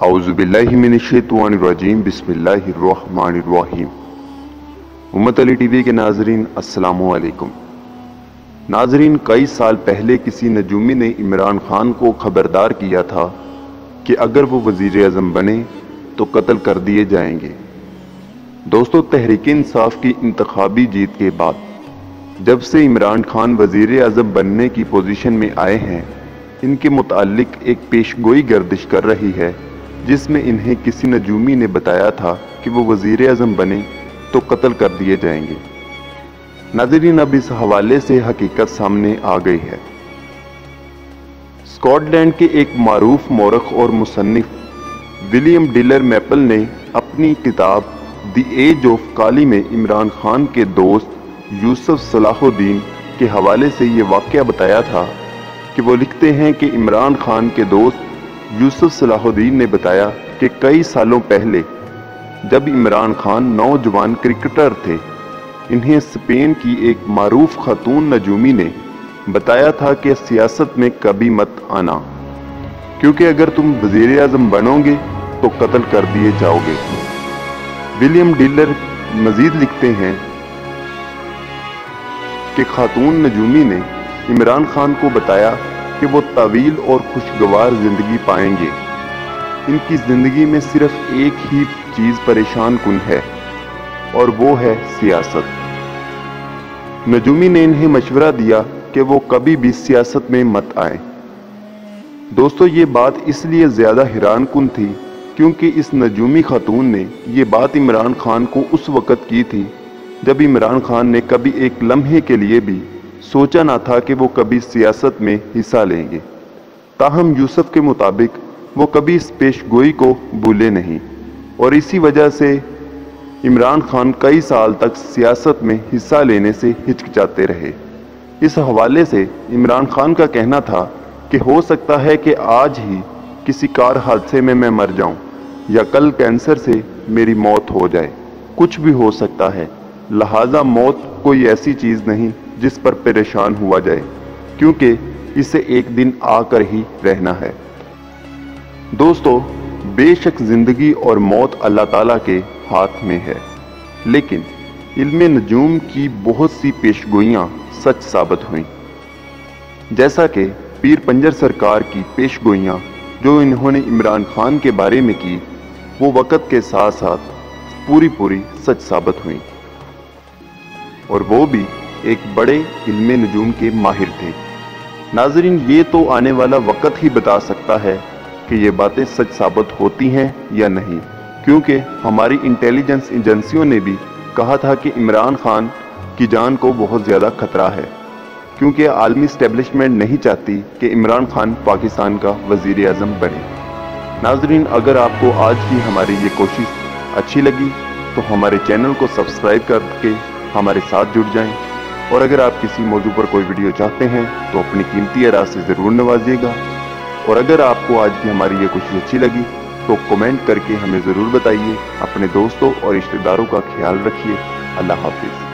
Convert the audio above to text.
औज़ुबिल्लाहि मिनश्शैतानिर्रजीम बिस्मिल्लाहिर्रहमानिर्रहीम। उम्मत अली टीवी के नाजरीन अस्सलामु अलैकुम। नाजरीन, कई साल पहले किसी नजूमी ने इमरान खान को खबरदार किया था कि अगर वो वजीर आज़म बने तो कत्ल कर दिए जाएंगे। दोस्तों, तहरीक इंसाफ की इंतखाबी जीत के बाद जब से इमरान खान वजीर आज़म बनने की पोजीशन में आए हैं, इनके मुतालिक एक पेशगोई गर्दिश कर रही है जिसमें इन्हें किसी नजूमी ने बताया था कि वो वजीर आज़म बने तो कत्ल कर दिए जाएंगे। नाज़रीन, अब इस हवाले से हकीकत सामने आ गई है। स्कॉटलैंड के एक मारूफ मौरख और मुसन्निफ विलियम डिलर मैपल ने अपनी किताब द एज ऑफ काली में इमरान खान के दोस्त यूसुफ सलाहुद्दीन के हवाले से ये वाक़या बताया था कि वो लिखते हैं कि इमरान खान के दोस्त यूसुफ सलाहुद्दीन ने बताया कि कई सालों पहले जब इमरान खान नौजवान क्रिकेटर थे, इन्हें स्पेन की एक मारूफ खातून नजूमी ने बताया था कि सियासत में कभी मत आना, क्योंकि अगर तुम वजीर आज़म बनोगे तो कत्ल कर दिए जाओगे। विलियम डिलर मजीद लिखते हैं कि खातून नजूमी ने इमरान खान को बताया कि वो तवील और खुशगवार जिंदगी पाएंगे। इनकी जिंदगी में सिर्फ एक ही चीज परेशान कुन है और वो है सियासत। नजूमी ने इन्हें मशवरा दिया कि वो कभी भी सियासत में मत आए। दोस्तों, ये बात इसलिए ज्यादा हैरान कुन थी क्योंकि इस नजूमी खातून ने ये बात इमरान खान को उस वक़्त की थी जब इमरान खान ने कभी एक लम्हे के लिए भी सोचा ना था कि वो कभी सियासत में हिस्सा लेंगे। ताहम यूसुफ के मुताबिक वो कभी इस पेशगोई को भूले नहीं और इसी वजह से इमरान खान कई साल तक सियासत में हिस्सा लेने से हिचकिचाते रहे। इस हवाले से इमरान खान का कहना था कि हो सकता है कि आज ही किसी कार हादसे में मैं मर जाऊं या कल कैंसर से मेरी मौत हो जाए, कुछ भी हो सकता है। लिहाजा मौत कोई ऐसी चीज़ नहीं जिस पर परेशान हुआ जाए, क्योंकि इसे एक दिन आकर ही रहना है। दोस्तों, बेशक जिंदगी और मौत अल्लाह ताला के हाथ में है, लेकिन इल्मे नजूम की बहुत सी पेशगोइयाँ सच साबित हुई, जैसा कि पीर पंजर सरकार की पेशगोइयाँ जो इन्होंने इमरान खान के बारे में की, वो वक़्त के साथ साथ पूरी सच साबित हुई, और वो भी एक बड़े इल्मे नजूम के माहिर थे। नाजरीन, ये तो आने वाला वक़्त ही बता सकता है कि ये बातें सच साबित होती हैं या नहीं, क्योंकि हमारी इंटेलिजेंस एजेंसियों ने भी कहा था कि इमरान खान की जान को बहुत ज़्यादा खतरा है, क्योंकि आलमी इस्टेब्लिशमेंट नहीं चाहती कि इमरान खान पाकिस्तान का वज़ीर आज़म बने। नाजरीन, अगर आपको आज की हमारी ये कोशिश अच्छी लगी तो हमारे चैनल को सब्सक्राइब करके हमारे साथ जुड़ जाएं, और अगर आप किसी मौजू पर कोई वीडियो चाहते हैं तो अपनी कीमती आरा से ज़रूर नवाजिएगा। और अगर आपको आज की हमारी ये कोशिश अच्छी लगी तो कमेंट करके हमें ज़रूर बताइए। अपने दोस्तों और रिश्तेदारों का ख्याल रखिए। अल्लाह हाफिज़।